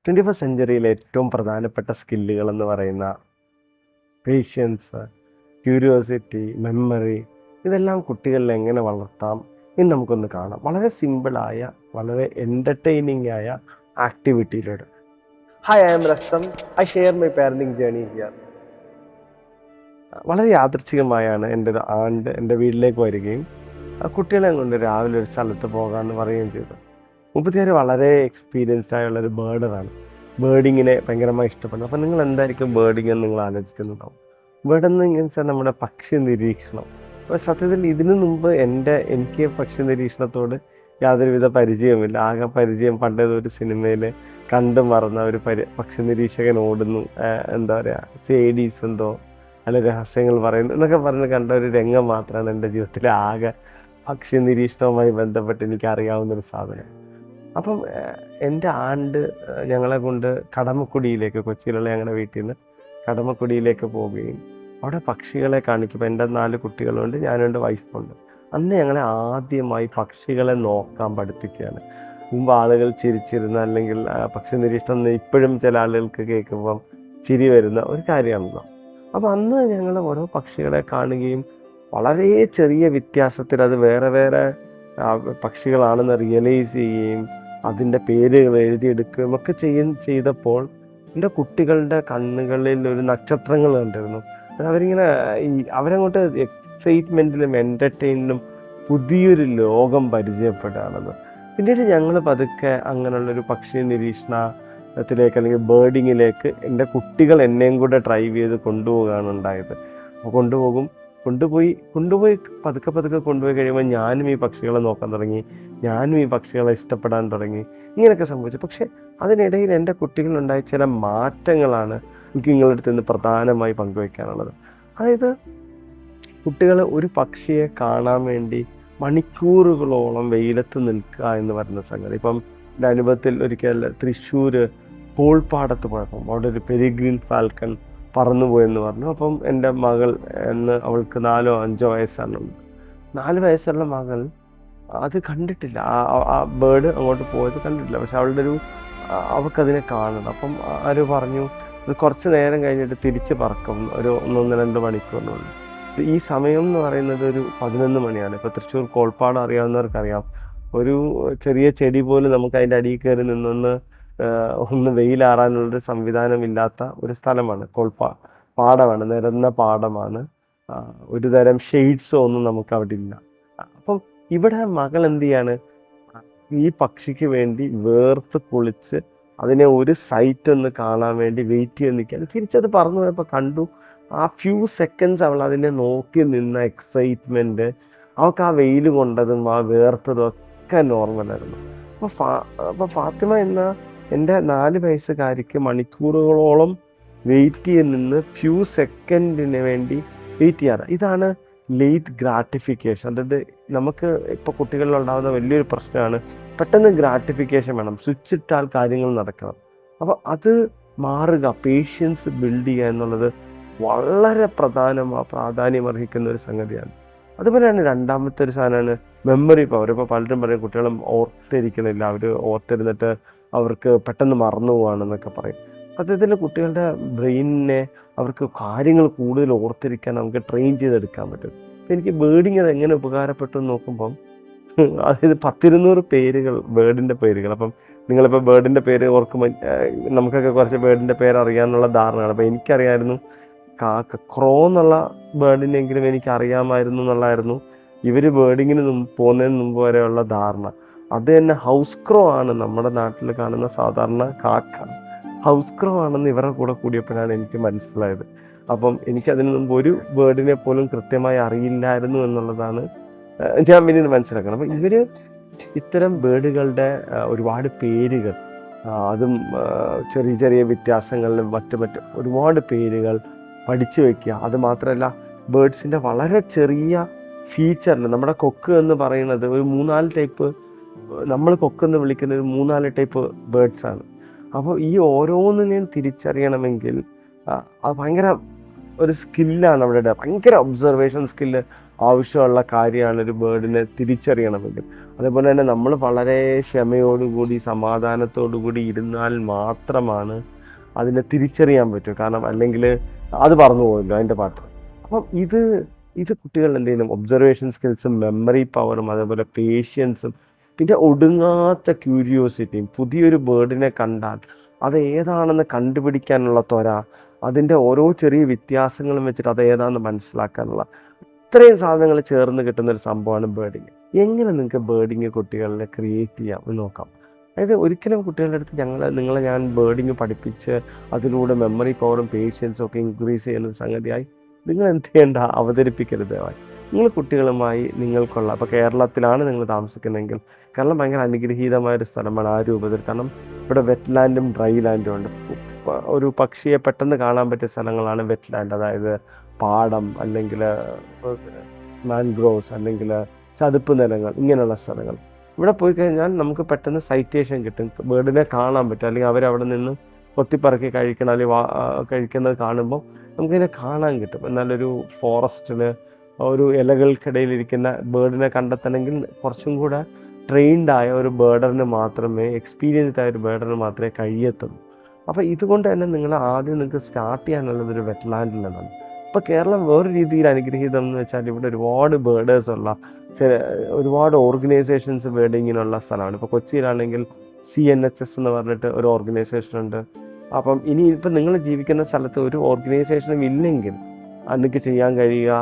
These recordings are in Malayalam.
21st സെഞ്ച്വറിയിലെ ഏറ്റവും പ്രധാനപ്പെട്ട സ്കില്ലുകൾ എന്ന് പറയുന്ന പേഷ്യൻസ്, ക്യൂരിയോസിറ്റി, മെമ്മറി, ഇതെല്ലാം കുട്ടികളിൽ എങ്ങനെ വളർത്താം എന്ന് നമുക്കൊന്ന് കാണാം. വളരെ സിമ്പിളായ, വളരെ എൻ്റർടൈനിങ് ആയ ആക്ടിവിറ്റിയിലൂടെ. Hi, I am Rastam. I share my parenting journey here. വളരെ യാദൃച്ഛികമായാണ് എൻ്റെ ഒരു ആണ്ട് എൻ്റെ വീട്ടിലേക്ക് വരികയും കുട്ടികളെ കൊണ്ട് രാവിലെ ഒരു സ്ഥലത്ത് പോകാമെന്ന് പറയുകയും ചെയ്തു. മുപ്പത്തിയാറ് വളരെ എക്സ്പീരിയൻസ്ഡ് ആയുള്ളൊരു ബേർഡറാണ്. ബേർഡിങ്ങിനെ ഭയങ്കരമായി ഇഷ്ടപ്പെടുന്നു. അപ്പം നിങ്ങൾ എന്തായിരിക്കും ബേർഡിങ് എന്ന് നിങ്ങൾ ആലോചിക്കുന്നുണ്ടാവും. ബേർഡ് എന്ന് വെച്ചാൽ നമ്മുടെ പക്ഷി നിരീക്ഷണം. അപ്പോൾ സത്യത്തിൽ ഇതിനു മുമ്പ് എനിക്ക് പക്ഷി നിരീക്ഷണത്തോട് യാതൊരുവിധ പരിചയവുമില്ല. ആകെ പരിചയം പണ്ടേതൊരു സിനിമയിൽ കണ്ടു മറന്ന ഒരു പക്ഷി നിരീക്ഷകൻ ഓടുന്നു, എന്താ പറയുക, സേഡീസ് എന്തോ അല്ല രഹസ്യങ്ങൾ പറയുന്നു എന്നൊക്കെ പറഞ്ഞ് കണ്ട ഒരു രംഗം മാത്രമാണ് എൻ്റെ ജീവിതത്തിലെ ആകെ പക്ഷി നിരീക്ഷണവുമായി ബന്ധപ്പെട്ട് എനിക്ക് അറിയാവുന്നൊരു സാധനം. അപ്പം എൻ്റെ ആണ്ട് ഞങ്ങളെ കൊണ്ട് കടമക്കുടിയിലേക്ക്, കൊച്ചിയിലുള്ള ഞങ്ങളുടെ വീട്ടിൽ നിന്ന് കടമക്കുടിയിലേക്ക് പോവുകയും അവിടെ പക്ഷികളെ കാണിക്കുമ്പോൾ എൻ്റെ 4 കുട്ടികളുണ്ട്, ഞാനും എൻ്റെ വൈഫുണ്ട്. അന്ന് ഞങ്ങളെ ആദ്യമായി പക്ഷികളെ നോക്കാൻ പഠിപ്പിക്കുകയാണ്. മുമ്പ് ആളുകൾ ചിരിച്ചിരുന്ന, അല്ലെങ്കിൽ പക്ഷി നിരീക്ഷണം ഇപ്പോഴും ചില ആളുകൾക്ക് കേൾക്കുമ്പം ചിരി വരുന്ന ഒരു കാര്യമാണല്ലോ. അപ്പം അന്ന് ഞങ്ങൾ ഓരോ പക്ഷികളെ കാണുകയും വളരെ ചെറിയ വ്യത്യാസത്തിൽ അത് വേറെ വേറെ പക്ഷികളാണെന്ന് റിയലൈസ് ചെയ്യുകയും അതിൻ്റെ പേരുകൾ എഴുതിയെടുക്കുകയും ഒക്കെ ചെയ്തപ്പോൾ എൻ്റെ കുട്ടികളുടെ കണ്ണുകളിൽ ഒരു നക്ഷത്രങ്ങൾ കണ്ടിരുന്നു. അവരിങ്ങനെ അവരങ്ങോട്ട് എക്സൈറ്റ്മെൻറ്റിലും എൻ്റർടൈനിലും പുതിയൊരു ലോകം പരിചയപ്പെടുകയാണെന്ന്. പിന്നീട് ഞങ്ങൾ പതുക്കെ അങ്ങനെയുള്ളൊരു പക്ഷി നിരീക്ഷണത്തിലേക്ക് അല്ലെങ്കിൽ ബേർഡിങ്ങിലേക്ക് എൻ്റെ കുട്ടികൾ എന്നെയും കൂടെ ഡ്രൈവ് ചെയ്ത് കൊണ്ടുപോവുകയാണ് ഉണ്ടായത്. അപ്പോൾ കൊണ്ടുപോയി പതുക്കെ കൊണ്ടുപോയി കഴിയുമ്പോൾ ഞാനും ഈ പക്ഷികളെ നോക്കാൻ തുടങ്ങി, ഞാനും ഈ പക്ഷികളെ ഇഷ്ടപ്പെടാൻ തുടങ്ങി. ഇങ്ങനെയൊക്കെ സംഭവിച്ചു. പക്ഷെ അതിനിടയിൽ എൻ്റെ കുട്ടികളുണ്ടായ ചില മാറ്റങ്ങളാണ് എനിക്ക് നിങ്ങളുടെ അടുത്ത് നിന്ന് പ്രധാനമായി പങ്കുവയ്ക്കാനുള്ളത്. അതായത് കുട്ടികൾ ഒരു പക്ഷിയെ കാണാൻ വേണ്ടി മണിക്കൂറുകളോളം വെയിലത്ത് നിൽക്കുക എന്ന് പറയുന്ന സംഗതി. ഇപ്പം എൻ്റെ അനുഭവത്തിൽ ഒരിക്കൽ തൃശ്ശൂർ കോൾപ്പാടത്ത് പോയപ്പം അവിടെ ഒരു പെരിഗ്രീൻ ഫാൽക്കൺ പറന്നുപോയെന്ന് പറഞ്ഞു. അപ്പം എൻ്റെ മകൾ അവൾക്ക് 4 or 5 വയസ്സാണുള്ളത്. 4 വയസ്സുള്ള മകൾ അത് കണ്ടിട്ടില്ല, ആ ബേർഡ് അങ്ങോട്ട് പോയത് കണ്ടിട്ടില്ല. പക്ഷെ അവൾക്കതിനെ കാണണം. അപ്പം ആരോ പറഞ്ഞു ഇത് കുറച്ച് നേരം കഴിഞ്ഞിട്ട് തിരിച്ച് പറക്കും, ഒരു 1-2 മണിക്കൂറിനുള്ളിൽ. ഈ സമയം എന്ന് പറയുന്നത് ഒരു 11 മണിയാണ്. ഇപ്പോൾ തൃശ്ശൂർ കോൾപ്പാടം അറിയാവുന്നവർക്കറിയാം, ഒരു ചെറിയ ചെടി പോലും നമുക്ക് അതിൻ്റെ അടിയിൽ കയറി ഒന്ന് വെയിലാറാനുള്ളൊരു സംവിധാനമില്ലാത്ത ഒരു സ്ഥലമാണ് പാടമാണ്, നിരന്ന പാടമാണ്. ഒരു തരം ഷെയ്ഡ്സോ ഒന്നും നമുക്ക് അവിടെ ഇല്ല. അപ്പം ഇവിടെ മകൾ എന്ത് ചെയ്യാണ്, ഈ പക്ഷിക്ക് വേണ്ടി വേർത്ത് കുളിച്ച് അതിനെ ഒരു സൈറ്റ് ഒന്ന് കാണാൻ വേണ്ടി വെയിറ്റ് ചെയ്ത് നിൽക്കുകയാണ്. തിരിച്ചത് പറന്നു പോയപ്പോൾ കണ്ടു, ആ ഫ്യൂ സെക്കൻഡ്സ് അവൾ അതിനെ നോക്കി നിന്ന എക്സൈറ്റ്മെൻറ്റ്, അവൾക്ക് ആ വെയിൽ കൊണ്ടതും ആ വേർത്തതും ഒക്കെ നോർമലായിരുന്നു. അപ്പോൾ ഫാത്തിമ എന്ന എൻ്റെ 4 വയസ്സുകാരിക്ക് മണിക്കൂറുകളോളം വെയിറ്റ് ചെയ്ത് നിന്ന് ഫ്യൂ സെക്കൻഡിന് വേണ്ടി വെയിറ്റ് ചെയ്യാറ്. ഇതാണ് ലേറ്റ് ഗ്രാറ്റിഫിക്കേഷൻ. അതായത് നമുക്ക് ഇപ്പോൾ കുട്ടികളിലുണ്ടാകുന്ന വലിയൊരു പ്രശ്നമാണ്, പെട്ടെന്ന് ഗ്രാറ്റിഫിക്കേഷൻ വേണം, സ്വിച്ച് ഇട്ടാൽ കാര്യങ്ങൾ നടക്കണം. അപ്പോൾ അത് മാറുക, പേഷ്യൻസ് ബിൽഡ് ചെയ്യുക എന്നുള്ളത് വളരെ പ്രാധാന്യം അർഹിക്കുന്ന ഒരു സംഗതിയാണ്. അതുപോലെയാണ് രണ്ടാമത്തെ ഒരു സാധനമാണ് മെമ്മറി പവർ. ഇപ്പോൾ പലരും പറയും കുട്ടികളും ഓർത്തിരിക്കണില്ല, അവർ ഓർത്തിരുന്നിട്ട് അവർക്ക് പെട്ടെന്ന് മറന്നു പോവാണെന്നൊക്കെ പറയും. സത്യത്തിൽ കുട്ടികളുടെ ബ്രെയിനിനെ അവർക്ക് കാര്യങ്ങൾ കൂടുതൽ ഓർത്തിരിക്കാൻ നമുക്ക് ട്രെയിൻ ചെയ്തെടുക്കാൻ പറ്റും. അപ്പം എനിക്ക് ബേർഡിങ് അത് എങ്ങനെ ഉപകാരപ്പെട്ടു എന്ന് നോക്കുമ്പം, അതായത് 10-200 പേരുകൾ, ബേർഡിൻ്റെ പേരുകൾ. അപ്പം നിങ്ങളിപ്പോൾ ബേർഡിൻ്റെ പേര് ഓർക്കുമ്പോൾ നമുക്കൊക്കെ കുറച്ച് ബേർഡിൻ്റെ പേര് അറിയാമെന്നുള്ള ധാരണയാണ്. അപ്പം എനിക്കറിയാമായിരുന്നു ക്രോ എന്നുള്ള ബേർഡിനെങ്കിലും എനിക്ക് അറിയാമായിരുന്നു എന്നുള്ളതായിരുന്നു ഇവർ ബേർഡിങ്ങിന് പോകുന്നതിന് മുമ്പ് വരെയുള്ള ധാരണ. അത് തന്നെ ഹൗസ് ക്രോ ആണ്, നമ്മുടെ നാട്ടിൽ കാണുന്ന സാധാരണ കാക്ക ഹൗസ് ക്രോ ആണെന്ന് ഇവരുടെ കൂടെ കൂടിയപ്പോഴാണ് എനിക്ക് മനസ്സിലായത്. അപ്പം എനിക്കതിന് മുമ്പ് ഒരു ബേർഡിനെ പോലും കൃത്യമായി അറിയില്ലായിരുന്നു എന്നുള്ളതാണ് ഞാൻ പിന്നീട് മനസ്സിലാക്കണം. അപ്പം ഇവർ ഇത്തരം ബേർഡുകളുടെ ഒരുപാട് പേരുകൾ, അതും ചെറിയ ചെറിയ വ്യത്യാസങ്ങളിലും മറ്റ് ഒരുപാട് പേരുകൾ പഠിച്ചു വയ്ക്കുക. അത് മാത്രമല്ല, ബേർഡ്സിൻ്റെ വളരെ ചെറിയ ഫീച്ചറിന്, നമ്മുടെ കൊക്ക് എന്ന് പറയുന്നത് ഒരു 3-4 ടൈപ്പ്, നമ്മൾ കൊക്കെന്ന് വിളിക്കുന്ന ഒരു 3-4 ടൈപ്പ് ബേർഡ്സാണ്. അപ്പോൾ ഈ ഓരോന്നിനെയും തിരിച്ചറിയണമെങ്കിൽ അത് ഭയങ്കര ഒരു സ്കില്ലാണ്. അവരുടെ ഭയങ്കര ഒബ്സർവേഷൻ സ്കില്ല്, ആവശ്യമുള്ള കാര്യമാണ് ഒരു ബേർഡിനെ തിരിച്ചറിയണമെങ്കിൽ. അതേപോലെ തന്നെ നമ്മൾ വളരെ ക്ഷമയോടുകൂടി സമാധാനത്തോടു കൂടി ഇരുന്നാൽ മാത്രമാണ് അതിനെ തിരിച്ചറിയാൻ പറ്റും. കാരണം അല്ലെങ്കിൽ അത് പറന്നു പോകുമല്ലോ അതിൻ്റെ പാട്ട്. അപ്പം ഇത് കുട്ടികൾ എന്തെങ്കിലും ഒബ്സർവേഷൻ സ്കിൽസും മെമ്മറി പവറും അതേപോലെ പേഷ്യൻസും പിന്നെ ഒടുങ്ങാത്ത ക്യൂരിയോസിറ്റിയും, പുതിയൊരു ബേർഡിനെ കണ്ടാൽ അത് ഏതാണെന്ന് കണ്ടുപിടിക്കാനുള്ള ത്വര, അതിൻ്റെ ഓരോ ചെറിയ വ്യത്യാസങ്ങളും വെച്ചിട്ട് അത് ഏതാണെന്ന് മനസ്സിലാക്കാനുള്ള ഇത്രയും സാധനങ്ങൾ ചേർന്ന് കിട്ടുന്ന ഒരു സംഭവമാണ് ബേർഡിങ്. എങ്ങനെ നിങ്ങൾക്ക് ബേർഡിങ് കുട്ടികളിലെ ക്രിയേറ്റ് ചെയ്യാം എന്ന് നോക്കാം. അതായത് ഒരിക്കലും കുട്ടികളുടെ അടുത്ത് നിങ്ങളെ ഞാൻ ബേർഡിങ് പഠിപ്പിച്ച് അതിലൂടെ മെമ്മറി പവറും പേഷ്യൻസും ഒക്കെ ഇൻക്രീസ് ചെയ്യുന്ന സംഗതിയായി നിങ്ങൾ എന്ത് ചെയ്യേണ്ട, അവതരിപ്പിക്കരുത്. നിങ്ങൾ കുട്ടികളുമായി നിങ്ങൾക്കുള്ള, ഇപ്പോൾ കേരളത്തിലാണ് നിങ്ങൾ താമസിക്കുന്നതെങ്കിൽ കേരളം ഭയങ്കര അനുഗ്രഹീതമായൊരു സ്ഥലമാണ് ആ രൂപത്തിൽ. കാരണം ഇവിടെ വെറ്റ് ലാൻഡും ഡ്രൈ ലാൻഡും ഉണ്ട്. ഒരു പക്ഷിയെ പെട്ടെന്ന് കാണാൻ പറ്റിയ സ്ഥലങ്ങളാണ് വെറ്റ് ലാൻഡ്, അതായത് പാടം അല്ലെങ്കിൽ മാൻഗ്രോവ്സ് അല്ലെങ്കിൽ ചതുപ്പ് നിലങ്ങൾ, ഇങ്ങനെയുള്ള സ്ഥലങ്ങൾ. ഇവിടെ പോയി കഴിഞ്ഞാൽ നമുക്ക് പെട്ടെന്ന് സൈറ്റേഷൻ കിട്ടും, ബേർഡിനെ കാണാൻ പറ്റും. അല്ലെങ്കിൽ അവരവിടെ നിന്ന് കൊത്തിപ്പറക്കി കഴിക്കണം അല്ലെങ്കിൽ കഴിക്കുന്നത് കാണുമ്പോൾ നമുക്കിതിനെ കാണാൻ കിട്ടും. എന്നാലൊരു ഫോറസ്റ്റിൽ ഒരു ഇലകൾക്കിടയിലിരിക്കുന്ന ബേർഡിനെ കണ്ടെത്തണമെങ്കിൽ കുറച്ചും കൂടെ ട്രെയിൻഡ് ആയ ഒരു ബേർഡറിന് മാത്രമേ, എക്സ്പീരിയൻസ്ഡ് ആയ ഒരു ബേർഡറിന് മാത്രമേ കഴിയത്തുള്ളൂ. അപ്പോൾ ഇതുകൊണ്ട് തന്നെ നിങ്ങൾ ആദ്യം നിങ്ങൾക്ക് സ്റ്റാർട്ട് ചെയ്യാനുള്ളത് ഒരു വെറ്റ് ലാൻഡിൽ നിന്നാണ്. ഇപ്പോൾ കേരളം വേറെ രീതിയിൽ അനുഗ്രഹീതം എന്ന് വെച്ചാൽ ഇവിടെ ഒരുപാട് ബേർഡേഴ്സ് ഉള്ള ഒരുപാട് ഓർഗനൈസേഷൻസ് ബേർഡിങ്ങിനുള്ള സ്ഥലമാണ്. ഇപ്പോൾ കൊച്ചിയിലാണെങ്കിൽ CNHS എന്ന് പറഞ്ഞിട്ട് ഒരു ഓർഗനൈസേഷൻ ഉണ്ട്. അപ്പം ഇപ്പം നിങ്ങൾ ജീവിക്കുന്ന സ്ഥലത്ത് ഒരു ഓർഗനൈസേഷനും ഇല്ലെങ്കിൽ നിങ്ങൾക്ക് ചെയ്യാൻ കഴിയുക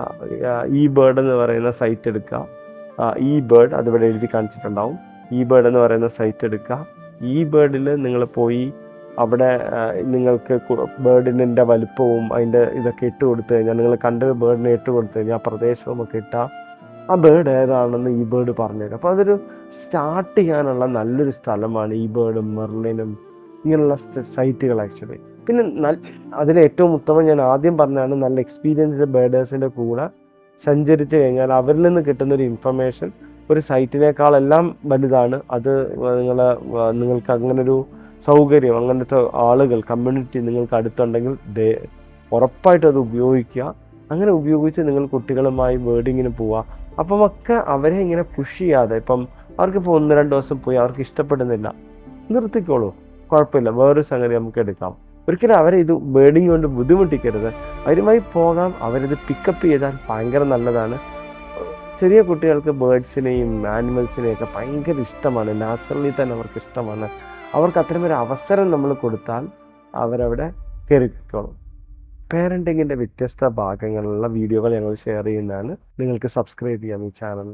ഈ ബേർഡ് എന്ന് പറയുന്ന സൈറ്റ് എടുക്കുക. ഈ ബേർഡ് അതിവിടെ എഴുതി കാണിച്ചിട്ടുണ്ടാവും. ഈ ബേർഡ് എന്ന് പറയുന്ന സൈറ്റ് എടുക്കുക. ഈ ബേർഡിൽ നിങ്ങൾ പോയി അവിടെ നിങ്ങൾക്ക് ബേർഡിൻ്റെ വലുപ്പവും അതിൻ്റെ ഇതൊക്കെ ഇട്ട് കൊടുത്തു കഴിഞ്ഞാൽ, നിങ്ങൾ കണ്ട് ബേർഡിനെ ഇട്ട് കൊടുത്തു കഴിഞ്ഞാൽ ആ പ്രദേശവും ഒക്കെ ഇട്ടാൽ ആ ബേർഡ് ഏതാണെന്ന് ഈ ബേർഡ് പറഞ്ഞുതരും. അപ്പോൾ അതൊരു സ്റ്റാർട്ട് ചെയ്യാനുള്ള നല്ലൊരു സ്ഥലമാണ് ഈ ബേർഡും മെർലിനും ഇങ്ങനെയുള്ള സൈറ്റുകൾ ആക്ച്വലി. പിന്നെ അതിലേറ്റവും ഉത്തമം ഞാൻ ആദ്യം പറഞ്ഞതാണ്, നല്ല എക്സ്പീരിയൻസ്ഡ് ബേർഡേഴ്സിൻ്റെ കൂടെ സഞ്ചരിച്ച് കഴിഞ്ഞാൽ അവരിൽ നിന്ന് കിട്ടുന്നൊരു ഇൻഫർമേഷൻ ഒരു സൈറ്റിനേക്കാളെല്ലാം വലുതാണ്. അത് നിങ്ങൾക്ക് അങ്ങനൊരു സൗകര്യം, അങ്ങനത്തെ ആളുകൾ, കമ്മ്യൂണിറ്റി നിങ്ങൾക്ക് അടുത്തുണ്ടെങ്കിൽ ഉറപ്പായിട്ടും അത് ഉപയോഗിക്കുക. അങ്ങനെ ഉപയോഗിച്ച് നിങ്ങൾ കുട്ടികളുമായി ബേർഡിങ്ങിന് പോവുക. അപ്പം ഒക്കെ അവരെ ഇങ്ങനെ പുഷ് ചെയ്യാതെ, ഇപ്പം അവർക്കിപ്പോൾ 1-2 ദിവസം പോയി അവർക്ക് ഇഷ്ടപ്പെടുന്നില്ല, നിർത്തിക്കോളൂ, കുഴപ്പമില്ല, വേറൊരു സംഗതി നമുക്ക് എടുക്കാം. ഒരിക്കലും അവരെ ഇത് ബേർഡിങ് കൊണ്ട് ബുദ്ധിമുട്ടിക്കരുത്. അവരുമായി പോകാം. അവരിത് പിക്കപ്പ് ചെയ്താൽ ഭയങ്കര നല്ലതാണ്. ചെറിയ കുട്ടികൾക്ക് ബേർഡ്സിനെയും ആനിമൽസിനെയും ഒക്കെ ഭയങ്കര ഇഷ്ടമാണ്. നാച്ചുറലി തന്നെ അവർക്ക് ഇഷ്ടമാണ്. അവർക്ക് അത്തരമൊരു അവസരം നമ്മൾ കൊടുത്താൽ അവരവിടെ കയറിക്കോളും. പേരൻറ്റിങ്ങിൻ്റെ വ്യത്യസ്ത ഭാഗങ്ങളിലുള്ള വീഡിയോകൾ ഞങ്ങൾ ഷെയർ ചെയ്യുന്നതാണ്. നിങ്ങൾക്ക് സബ്സ്ക്രൈബ് ചെയ്യാം ഈ ചാനൽ.